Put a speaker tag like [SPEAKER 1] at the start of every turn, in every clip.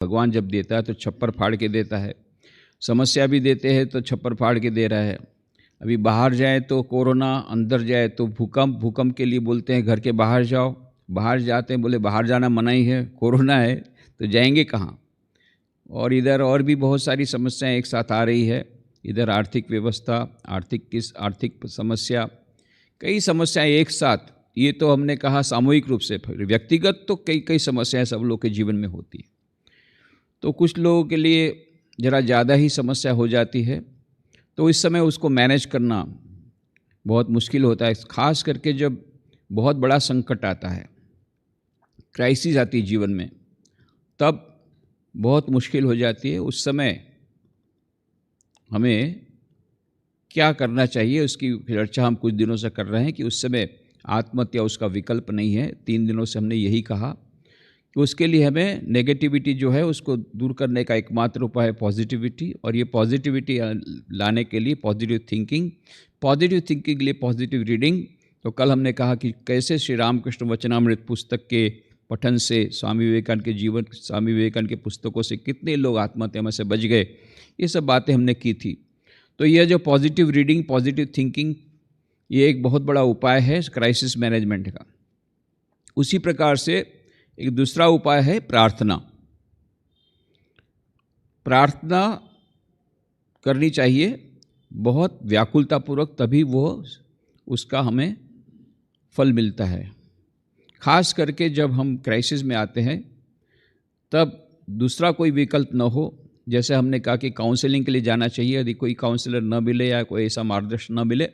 [SPEAKER 1] भगवान जब देता है तो छप्पर फाड़ के देता है, समस्या भी देते हैं तो छप्पर फाड़ के दे रहा है। अभी बाहर जाए तो कोरोना, अंदर जाए तो भूकंप, भूकंप के लिए बोलते हैं घर के बाहर जाओ, बाहर जाते हैं बोले बाहर जाना मना ही है, कोरोना है तो जाएंगे कहाँ। और इधर और भी बहुत सारी समस्याएं एक साथ आ रही है, इधर आर्थिक व्यवस्था, आर्थिक समस्या, कई समस्याएं एक साथ। ये तो हमने कहा सामूहिक रूप से, व्यक्तिगत तो कई कई समस्याएं सब लोग के जीवन में होती है। तो कुछ लोगों के लिए ज़रा ज़्यादा ही समस्या हो जाती है, तो इस समय उसको मैनेज करना बहुत मुश्किल होता है, खास करके जब बहुत बड़ा संकट आता है, क्राइसिस आती है जीवन में, तब बहुत मुश्किल हो जाती है। उस समय हमें क्या करना चाहिए उसकी चर्चा हम कुछ दिनों से कर रहे हैं कि उस समय आत्महत्या उसका विकल्प नहीं है। 3 दिनों से हमने यही कहा कि उसके लिए हमें नेगेटिविटी जो है उसको दूर करने का एकमात्र उपाय है पॉजिटिविटी, और ये पॉजिटिविटी लाने के लिए पॉजिटिव थिंकिंग के लिए पॉजिटिव रीडिंग। तो कल हमने कहा कि कैसे श्री रामकृष्ण वचनामृत पुस्तक के पठन से, स्वामी विवेकानंद के जीवन, स्वामी विवेकानंद के पुस्तकों से कितने लोग आत्महत्या में से बच गए, ये सब बातें हमने की थी। तो यह जो पॉजिटिव रीडिंग, पॉजिटिव थिंकिंग, ये एक बहुत बड़ा उपाय है क्राइसिस मैनेजमेंट का। उसी प्रकार से एक दूसरा उपाय है प्रार्थना। प्रार्थना करनी चाहिए बहुत व्याकुलतापूर्वक, तभी वो उसका हमें फल मिलता है। खास करके जब हम क्राइसिस में आते हैं तब दूसरा कोई विकल्प न हो। जैसे हमने कहा कि काउंसलिंग के लिए जाना चाहिए, यदि कोई काउंसलर न मिले या कोई ऐसा मार्गदर्शन न मिले,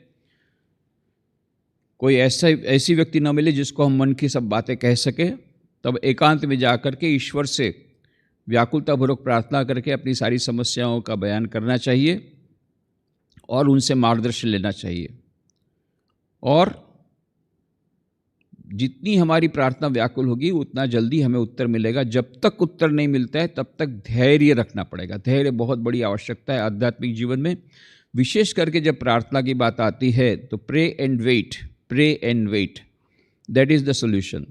[SPEAKER 1] कोई ऐसी व्यक्ति न मिले जिसको हम मन की सब बातें कह सके, तब एकांत में जाकर के ईश्वर से व्याकुलतापूर्वक प्रार्थना करके अपनी सारी समस्याओं का बयान करना चाहिए और उनसे मार्गदर्शन लेना चाहिए। और जितनी हमारी प्रार्थना व्याकुल होगी उतना जल्दी हमें उत्तर मिलेगा। जब तक उत्तर नहीं मिलता है तब तक धैर्य रखना पड़ेगा। धैर्य बहुत बड़ी आवश्यकता है आध्यात्मिक जीवन में, विशेष करके जब प्रार्थना की बात आती है तो pray and wait, that is the solution.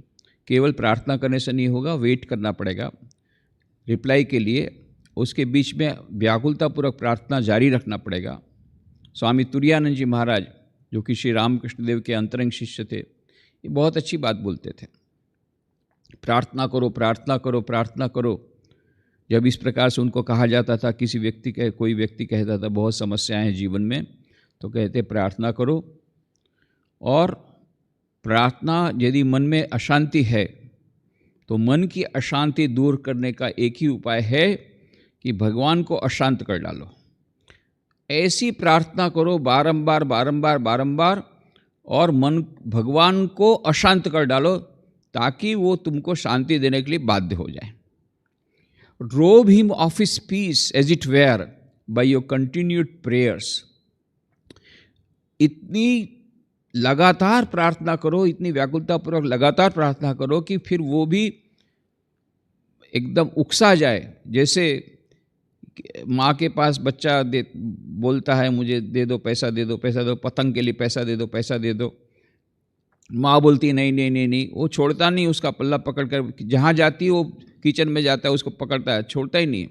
[SPEAKER 1] केवल प्रार्थना करने से नहीं होगा, वेट करना पड़ेगा रिप्लाई के लिए। उसके बीच में व्याकुलतापूर्वक प्रार्थना जारी रखना पड़ेगा। स्वामी तुरायानंद जी महाराज, जो कि श्री रामकृष्ण देव के अंतरंग शिष्य थे, ये बहुत अच्छी बात बोलते थे, प्रार्थना करो, प्रार्थना करो, प्रार्थना करो। जब इस प्रकार से उनको कहा जाता था, कोई व्यक्ति कहता था बहुत समस्याएं हैं जीवन में, तो कहते प्रार्थना करो। और प्रार्थना, यदि मन में अशांति है तो मन की अशांति दूर करने का एक ही उपाय है कि भगवान को अशांत कर डालो। ऐसी प्रार्थना करो बारंबार बारंबार बारंबार, और मन भगवान को अशांत कर डालो ताकि वो तुमको शांति देने के लिए बाध्य हो जाए। Rob him of his peace as it were by your continued prayers. इतनी लगातार प्रार्थना करो, इतनी व्याकुलतापूर्वक लगातार प्रार्थना करो कि फिर वो भी एकदम उकसा जाए। जैसे माँ के पास बच्चा बोलता है मुझे दे दो पैसा, दे दो पैसा, दो पतंग के लिए पैसा दे दो, पैसा दे दो। माँ बोलती नहीं नहीं नहीं नहीं, वो छोड़ता नहीं, उसका पल्ला पकड़ कर जहाँ जाती है वो किचन में जाता है, उसको पकड़ता है, छोड़ता ही नहीं।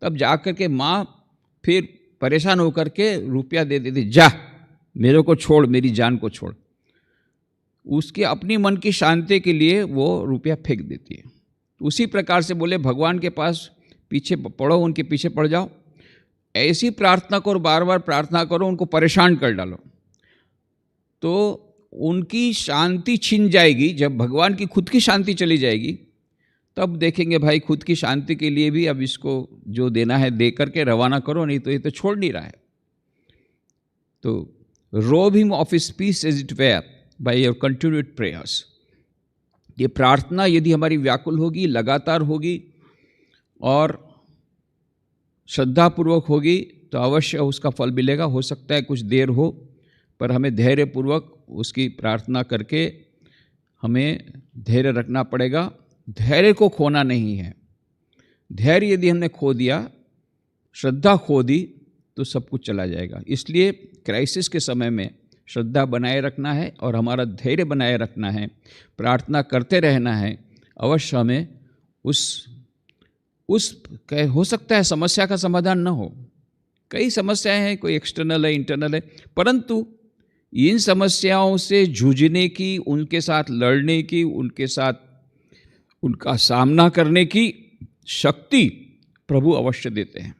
[SPEAKER 1] तब जा कर के माँ फिर परेशान होकर के रुपया दे देती, जा मेरे को छोड़, मेरी जान को छोड़। उसके अपनी मन की शांति के लिए वो रुपया फेंक देती है। उसी प्रकार से बोले भगवान के पास पीछे पड़ो, उनके पीछे पड़ जाओ, ऐसी प्रार्थना करो, बार बार प्रार्थना करो, उनको परेशान कर डालो, तो उनकी शांति छिन जाएगी। जब भगवान की खुद की शांति चली जाएगी तब देखेंगे भाई खुद की शांति के लिए भी अब इसको जो देना है दे करके रवाना करो, नहीं तो ये तो छोड़ नहीं रहा है। तो rob him of his peace as it were by your continued prayers. ये प्रार्थना यदि हमारी व्याकुल होगी, लगातार होगी और श्रद्धापूर्वक होगी तो अवश्य उसका फल मिलेगा। हो सकता है कुछ देर हो, पर हमें धैर्यपूर्वक उसकी प्रार्थना करके हमें धैर्य रखना पड़ेगा। धैर्य को खोना नहीं है। धैर्य यदि हमने खो दिया, श्रद्धा खो दी, तो सब कुछ चला जाएगा। इसलिए क्राइसिस के समय में श्रद्धा बनाए रखना है और हमारा धैर्य बनाए रखना है, प्रार्थना करते रहना है। अवश्य हमें हो सकता है समस्या का समाधान न हो, कई समस्याएं हैं, कोई एक्सटर्नल है, इंटरनल है, परंतु इन समस्याओं से जूझने की, उनके साथ लड़ने की, उनके साथ उनका सामना करने की शक्ति प्रभु अवश्य देते हैं।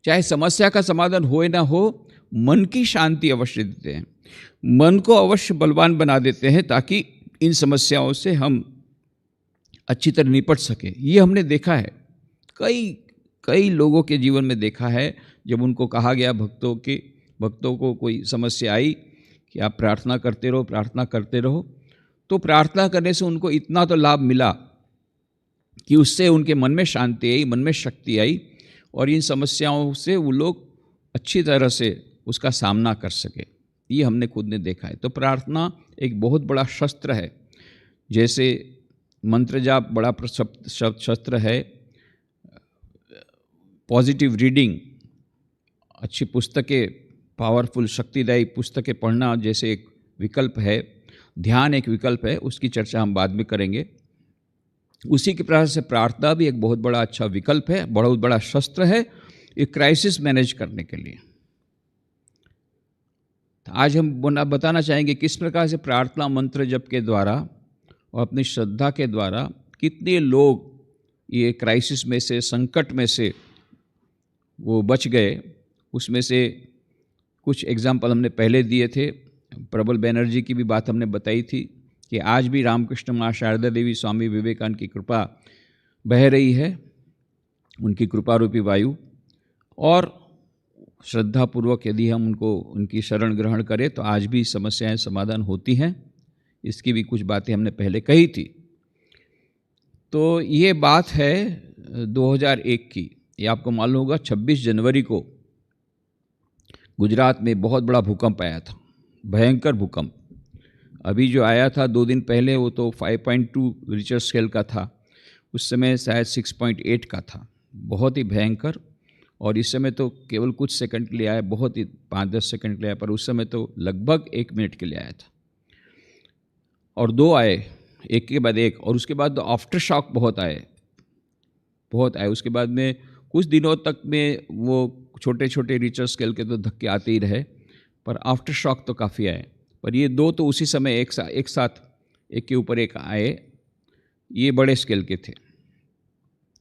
[SPEAKER 1] चाहे समस्या का समाधान हो ना हो, मन की शांति अवश्य देते हैं, मन को अवश्य बलवान बना देते हैं ताकि इन समस्याओं से हम अच्छी तरह निपट सके। ये हमने देखा है, कई लोगों के जीवन में देखा है। जब उनको कहा गया भक्तों को कोई समस्या आई कि आप प्रार्थना करते रहो, तो प्रार्थना करने से उनको इतना तो लाभ मिला कि उससे उनके मन में शांति आई, मन में शक्ति आई, और इन समस्याओं से वो लोग अच्छी तरह से उसका सामना कर सके। ये हमने खुद ने देखा है। तो प्रार्थना एक बहुत बड़ा शस्त्र है। जैसे मंत्र जाप बड़ा शस्त्र है, पॉजिटिव रीडिंग, अच्छी पुस्तकें, पावरफुल शक्तिदायी पुस्तकें पढ़ना जैसे एक विकल्प है, ध्यान एक विकल्प है, उसकी चर्चा हम बाद में करेंगे। उसी के प्रकार से प्रार्थना भी एक बहुत बड़ा अच्छा विकल्प है, बहुत बड़ा शस्त्र है एक क्राइसिस मैनेज करने के लिए। आज हम बताना चाहेंगे किस प्रकार से प्रार्थना मंत्र जप के द्वारा और अपनी श्रद्धा के द्वारा कितने लोग ये क्राइसिस में से, संकट में से वो बच गए। उसमें से कुछ एग्जाम्पल हमने पहले दिए थे। प्रबल बैनर्जी की भी बात हमने बताई थी कि आज भी रामकृष्ण माँ शारदा देवी, स्वामी विवेकानंद की कृपा बह रही है, उनकी कृपा रूपी वायु, और श्रद्धापूर्वक यदि हम उनकी शरण ग्रहण करें तो आज भी समस्याएं समाधान होती हैं। इसकी भी कुछ बातें हमने पहले कही थी। तो ये बात है 2001 की। ये आपको मालूम होगा 26 जनवरी को गुजरात में बहुत बड़ा भूकंप आया था, भयंकर भूकंप। अभी जो आया था 2 दिन पहले वो तो 5.2 रिक्टर स्केल का था, उस समय शायद 6.8 का था, बहुत ही भयंकर। और इस समय तो केवल कुछ सेकंड के लिए आया, बहुत ही 5-10 सेकंड के लिए आया, पर उस समय तो लगभग 1 मिनट के लिए आया था। और 2 आए, एक के बाद एक, और उसके बाद आफ्टर शॉक बहुत आए। उसके बाद में कुछ दिनों तक में वो छोटे छोटे रिक्टर स्केल के तो धक्के आते ही रहे, पर आफ्टर शॉक तो काफ़ी आए। पर ये 2 तो उसी समय एक साथ एक के ऊपर एक आए, ये बड़े स्केल के थे।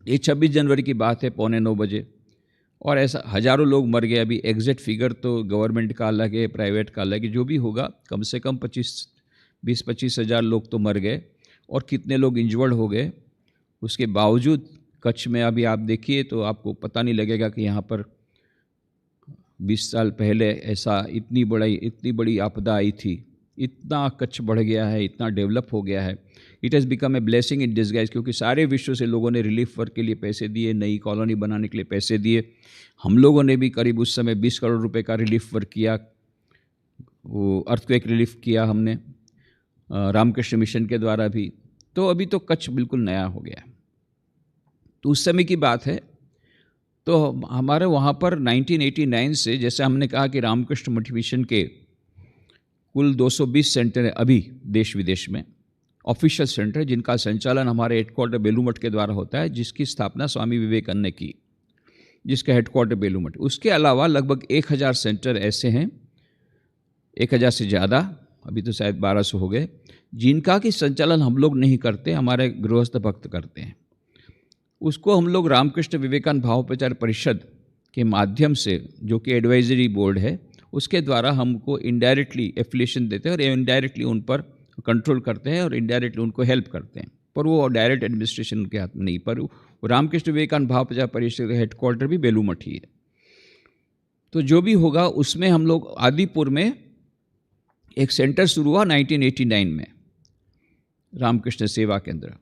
[SPEAKER 1] ये 26 जनवरी की बात है, 9:15 बजे, और ऐसा हज़ारों लोग मर गए। अभी एग्जैक्ट फिगर तो गवर्नमेंट का अलग है, प्राइवेट का अलग है, जो भी होगा कम से कम 20-25 हज़ार लोग तो मर गए और कितने लोग इंजर्ड हो गए। उसके बावजूद कच्छ में अभी आप देखिए तो आपको पता नहीं लगेगा कि यहाँ पर 20 साल पहले ऐसा इतनी बड़ी आपदा आई थी। इतना कच्छ बढ़ गया है, इतना डेवलप हो गया है। It has become a blessing in disguise, क्योंकि सारे विश्व से लोगों ने रिलीफ वर्क के लिए पैसे दिए, नई कॉलोनी बनाने के लिए पैसे दिए। हम लोगों ने भी करीब उस समय 20 करोड़ रुपए का रिलीफ वर्क किया, वो अर्थक्वेक रिलीफ किया हमने रामकृष्ण मिशन के द्वारा भी। तो अभी तो कच्छ बिल्कुल नया हो गया। तो उस समय की बात है। तो हमारे वहाँ पर 1989 से, जैसे हमने कहा कि रामकृष्ण मिशन के कुल 220 सेंटर है अभी देश विदेश में, ऑफिशियल सेंटर, जिनका संचालन हमारे हेडक्वार्टर बेलूमठ के द्वारा होता है, जिसकी स्थापना स्वामी विवेकानंद ने की, जिसका हेडक्वार्टर बेलूमठ। उसके अलावा लगभग 1000 सेंटर ऐसे हैं, 1000 से ज़्यादा, अभी तो शायद 1200 हो गए, जिनका कि संचालन हम लोग नहीं करते, हमारे गृहस्थ भक्त करते हैं। उसको हम लोग रामकृष्ण विवेकानंद भाव प्रचार परिषद के माध्यम से, जो कि एडवाइजरी बोर्ड है, उसके द्वारा हमको इनडायरेक्टली एफिलिएशन देते हैं और इनडायरेक्टली उन पर कंट्रोल करते हैं और इनडायरेक्टली उनको हेल्प करते हैं। पर वो डायरेक्ट एडमिनिस्ट्रेशन उनके हाथ में नहीं, पर रामकृष्ण विवेकानंद भाव प्रचार परिषद का हेडक्वार्टर भी बेलूमठ ही है। तो जो भी होगा उसमें हम लोग आदिपुर में एक सेंटर शुरू हुआ 1989 में, रामकृष्ण सेवा केंद्र।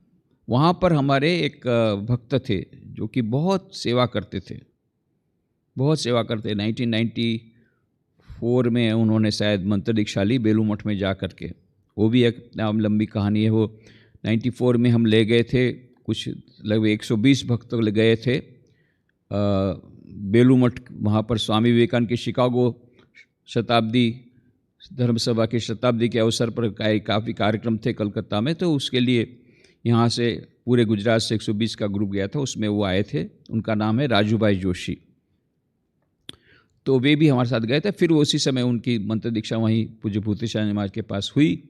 [SPEAKER 1] वहाँ पर हमारे एक भक्त थे जो कि बहुत सेवा करते थे। 1994 में उन्होंने शायद मंत्र दीक्षा ली बेलूमठ में जा कर के, वो भी एक लंबी कहानी है। वो 94 में हम ले गए थे, कुछ लगभग 120 भक्त ले गए थे बेलूमठ। वहाँ पर स्वामी विवेकानंद की शिकागो शताब्दी धर्म सभा की शताब्दी के अवसर पर काफ़ी कार्यक्रम थे कलकत्ता में, तो उसके लिए यहाँ से पूरे गुजरात से 120 का ग्रुप गया था, उसमें वो आए थे। उनका नाम है राजूभाई जोशी। तो वे भी हमारे साथ गए थे। फिर उसी समय उनकी मंत्र दीक्षा वहीं पूज्य भूति शाह महाराज के पास हुई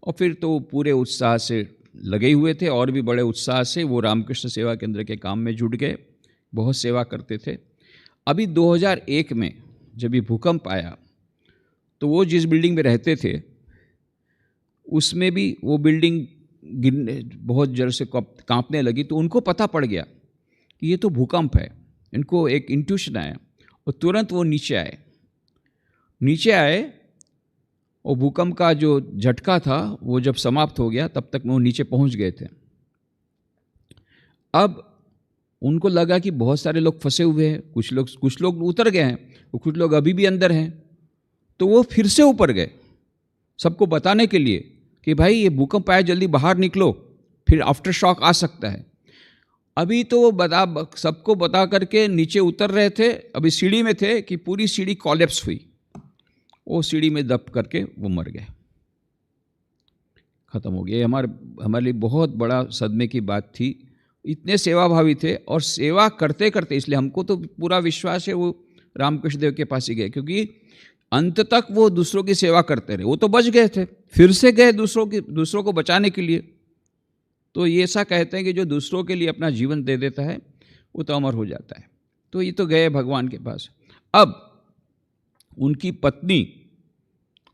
[SPEAKER 1] और फिर तो पूरे उत्साह से लगे हुए थे और भी बड़े उत्साह से वो रामकृष्ण सेवा केंद्र के काम में जुट गए, बहुत सेवा करते थे। अभी 2001 में जब ये भूकंप आया तो वो जिस बिल्डिंग में रहते थे उसमें भी वो बिल्डिंग गिरने बहुत जड़ से कांपने लगी। तो उनको पता पड़ गया कि ये तो भूकंप है। इनको एक इंट्यूशन आया और तुरंत वो नीचे आए और भूकंप का जो झटका था वो जब समाप्त हो गया तब तक वो नीचे पहुंच गए थे। अब उनको लगा कि बहुत सारे लोग फंसे हुए हैं, कुछ लोग उतर गए हैं और कुछ लोग अभी भी अंदर हैं। तो वो फिर से ऊपर गए सबको बताने के लिए कि भाई ये भूकंप आया, जल्दी बाहर निकलो, फिर आफ्टर शॉक आ सकता है। अभी तो वो सबको बता करके नीचे उतर रहे थे, अभी सीढ़ी में थे कि पूरी सीढ़ी कॉलेप्स हुई। वो सीढ़ी में दब करके वो मर गए, ख़त्म हो गए। हमारे लिए बहुत बड़ा सदमे की बात थी। इतने सेवाभावी थे और सेवा करते करते, इसलिए हमको तो पूरा विश्वास है वो रामकृष्ण देव के पास ही गए, क्योंकि अंत तक वो दूसरों की सेवा करते रहे। वो तो बच गए थे, फिर से गए दूसरों को बचाने के लिए। तो ये ऐसा कहते हैं कि जो दूसरों के लिए अपना जीवन दे देता है वो तो अमर हो जाता है। तो ये तो गए भगवान के पास। अब उनकी पत्नी,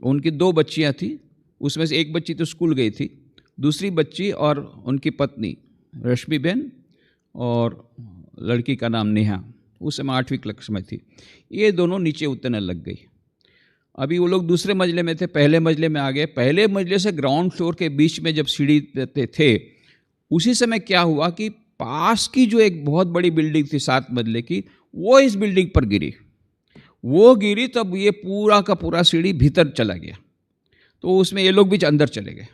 [SPEAKER 1] उनकी 2 बच्चियां थी, उसमें से एक बच्ची तो स्कूल गई थी, दूसरी बच्ची और उनकी पत्नी रश्मि बहन और लड़की का नाम नेहा, उस समय 8वीं क्लास में थी। ये दोनों नीचे उतरने लग गई। अभी वो लोग दूसरे मंजिले में थे, पहले मंजिले में आ गए। पहले मंजिले से ग्राउंड फ्लोर के बीच में जब सीढ़ी पे थे, उसी समय क्या हुआ कि पास की जो एक बहुत बड़ी बिल्डिंग थी 7 मंजिले की, वो इस बिल्डिंग पर गिरी। वो गिरी तब ये पूरा का पूरा सीढ़ी भीतर चला गया। तो उसमें ये लोग भी अंदर चले गए।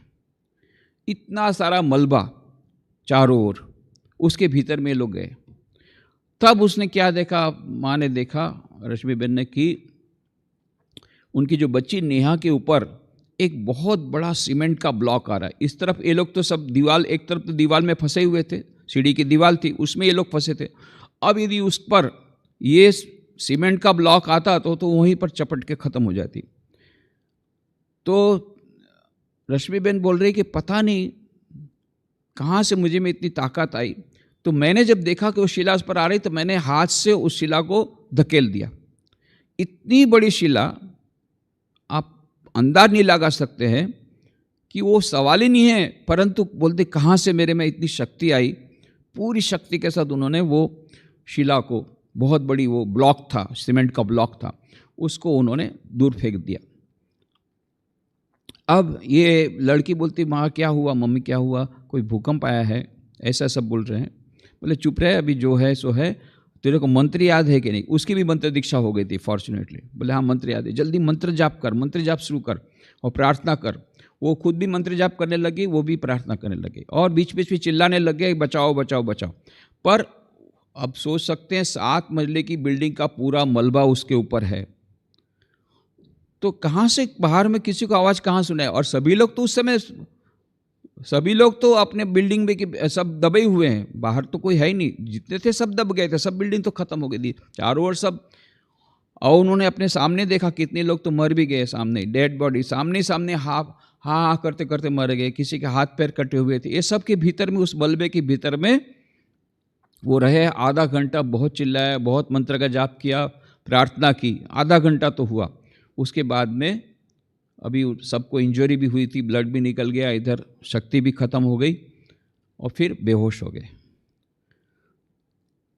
[SPEAKER 1] इतना सारा मलबा चारों ओर, उसके भीतर में लोग गए। तब उसने क्या देखा, माँ ने देखा, रश्मि बहन ने, कि उनकी जो बच्ची नेहा के ऊपर एक बहुत बड़ा सीमेंट का ब्लॉक आ रहा है। इस तरफ ये लोग तो सब दीवार, एक तरफ तो दीवार में फंसे हुए थे, सीढ़ी की दीवार थी उसमें ये लोग फंसे थे। अब यदि उस पर ये सीमेंट का ब्लॉक आता तो वहीं पर चपट के ख़त्म हो जाती। तो रश्मि बहन बोल रही कि पता नहीं कहाँ से मुझे में इतनी ताकत आई। तो मैंने जब देखा कि वो शिला उस पर आ रही तो मैंने हाथ से उस शिला को धकेल दिया। इतनी बड़ी शिला, आप अंदाज नहीं लगा सकते हैं कि वो सवाल ही नहीं है, परंतु बोलते कहाँ से मेरे में इतनी शक्ति आई। पूरी शक्ति के साथ उन्होंने वो शिला को, बहुत बड़ी वो ब्लॉक था, सीमेंट का ब्लॉक था, उसको उन्होंने दूर फेंक दिया। अब ये लड़की बोलती, माँ क्या हुआ, मम्मी क्या हुआ, कोई भूकंप आया है, ऐसा सब बोल रहे हैं। बोले चुप रहे, अभी जो है सो है। तेरे को मंत्र याद है कि नहीं? उसकी भी मंत्र दीक्षा हो गई थी फॉर्चुनेटली। बोले हाँ मंत्र याद है। जल्दी मंत्र जाप कर, मंत्र जाप शुरू कर और प्रार्थना कर। वो खुद भी मंत्र जाप करने लगी, वो भी प्रार्थना करने लगे और बीच बीच में चिल्लाने लगे, बचाओ बचाओ बचाओ। पर अब सोच सकते हैं 7 मंजिले की बिल्डिंग का पूरा मलबा उसके ऊपर है, तो कहाँ से बाहर में किसी को आवाज़ कहाँ सुनाए? और सभी लोग तो उस समय, सभी लोग तो अपने बिल्डिंग में सब दबे हुए हैं, बाहर तो कोई है ही नहीं, जितने थे सब दब गए थे, सब बिल्डिंग तो खत्म हो गई थी चारों ओर सब। और उन्होंने अपने सामने देखा कितने लोग तो मर भी गए, सामने डेड बॉडी, सामने सामने हाँ करते करते मर गए, किसी के हाथ पैर कटे हुए थे। ये सब के भीतर में, उस मलबे के भीतर में वो रहे आधा घंटा, बहुत चिल्लाया, बहुत मंत्र का जाप किया, प्रार्थना की, आधा घंटा तो हुआ। उसके बाद में अभी सबको इंजरी भी हुई थी, ब्लड भी निकल गया, इधर शक्ति भी खत्म हो गई और फिर बेहोश हो गए।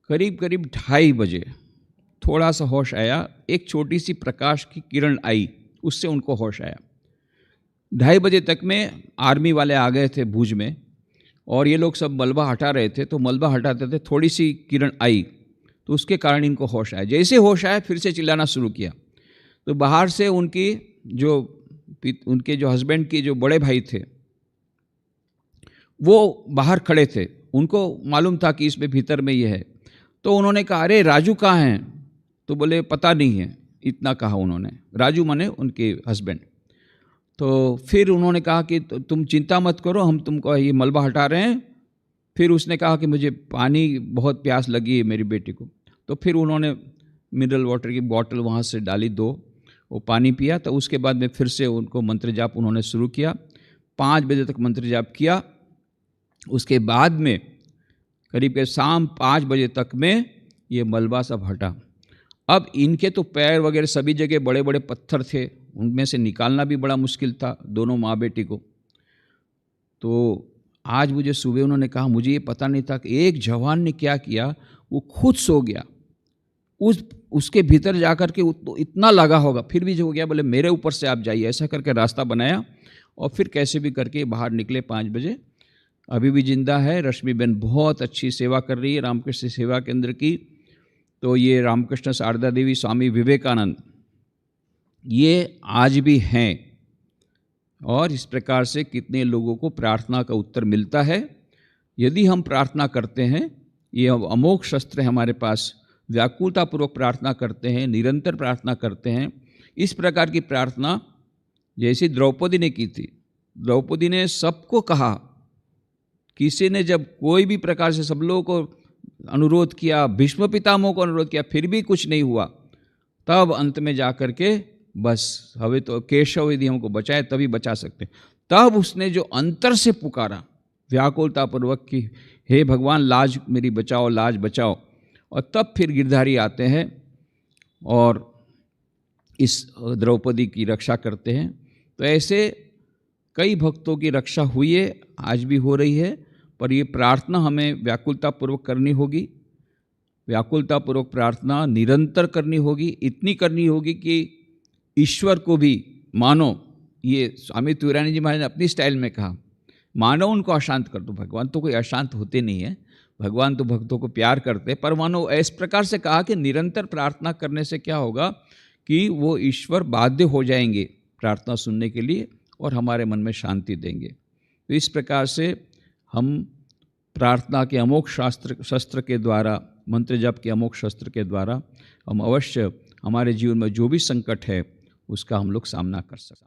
[SPEAKER 1] करीब करीब 2:30 बजे थोड़ा सा होश आया, एक छोटी सी प्रकाश की किरण आई, उससे उनको होश आया। 2:30 बजे तक में आर्मी वाले आ गए थे भुज में और ये लोग सब मलबा हटा रहे थे। तो मलबा हटाते थे, थोड़ी सी किरण आई तो उसके कारण इनको होश आया। जैसे होश आया फिर से चिल्लाना शुरू किया। तो बाहर से उनके जो हस्बैंड के जो बड़े भाई थे वो बाहर खड़े थे, उनको मालूम था कि इसमें भीतर में ये है। तो उन्होंने कहा अरे राजू कहाँ हैं? तो बोले पता नहीं है, इतना कहा उन्होंने। राजू माने उनके हस्बैंड। तो फिर उन्होंने कहा कि तुम चिंता मत करो, हम तुमको ये मलबा हटा रहे हैं फिर उसने कहा कि मुझे पानी बहुत प्यास लगी है मेरी बेटी को, तो फिर उन्होंने मिनरल वाटर की बॉटल वहाँ से डाली 2, वो पानी पिया। तो उसके बाद में फिर से उनको मंत्र जाप उन्होंने शुरू किया, 5 बजे तक मंत्र जाप किया। उसके बाद में करीब के शाम 5 बजे तक में ये मलबा सब हटा। अब इनके तो पैर वगैरह सभी जगह बड़े बड़े पत्थर थे, उनमें से निकालना भी बड़ा मुश्किल था दोनों माँ बेटी को। तो आज मुझे सुबह उन्होंने कहा, मुझे ये पता नहीं था कि एक जवान ने क्या किया, वो खुद सो गया, उसके भीतर जाकर के इतना लगा होगा, फिर भी जो हो गया, बोले मेरे ऊपर से आप जाइए, ऐसा करके रास्ता बनाया और फिर कैसे भी करके बाहर निकले 5 बजे। अभी भी जिंदा है। रश्मि बहन बहुत अच्छी सेवा कर रही है रामकृष्ण सेवा केंद्र की। तो ये रामकृष्ण शारदा देवी, स्वामी विवेकानंद, ये आज भी हैं। और इस प्रकार से कितने लोगों को प्रार्थना का उत्तर मिलता है। यदि हम प्रार्थना करते हैं, ये अमोघ शस्त्र है हमारे पास, व्याकुलतापूर्वक प्रार्थना करते हैं, निरंतर प्रार्थना करते हैं। इस प्रकार की प्रार्थना जैसी द्रौपदी ने की थी। द्रौपदी ने सबको कहा, किसी ने जब कोई भी प्रकार से सब लोगों को अनुरोध किया, भीष्म पितामह को अनुरोध किया, फिर भी कुछ नहीं हुआ, तब अंत में जाकर के बस हवे तो केशव यदि हमको बचाए तभी बचा सकते। तब उसने जो अंतर से पुकारा व्याकुलतापूर्वक कि हे भगवान लाज मेरी बचाओ, लाज बचाओ, और तब फिर गिरधारी आते हैं और इस द्रौपदी की रक्षा करते हैं। तो ऐसे कई भक्तों की रक्षा हुई है, आज भी हो रही है। पर ये प्रार्थना हमें व्याकुलतापूर्वक करनी होगी, व्याकुलतापूर्वक प्रार्थना निरंतर करनी होगी, इतनी करनी होगी कि ईश्वर को भी मानो। ये स्वामी तुरानी जी महाराज ने अपनी स्टाइल में कहा, मानो उनको अशांत कर दो। भगवान तो कोई अशांत होते नहीं है, भगवान तो भक्तों को प्यार करते, पर मानो इस प्रकार से कहा कि निरंतर प्रार्थना करने से क्या होगा कि वो ईश्वर बाध्य हो जाएंगे प्रार्थना सुनने के लिए और हमारे मन में शांति देंगे। तो इस प्रकार से हम प्रार्थना के अमोघ शस्त्र के द्वारा, मंत्र जप के अमोघ शस्त्र के द्वारा हम अवश्य हमारे जीवन में जो भी संकट है उसका हम लोग सामना कर सकते हैं।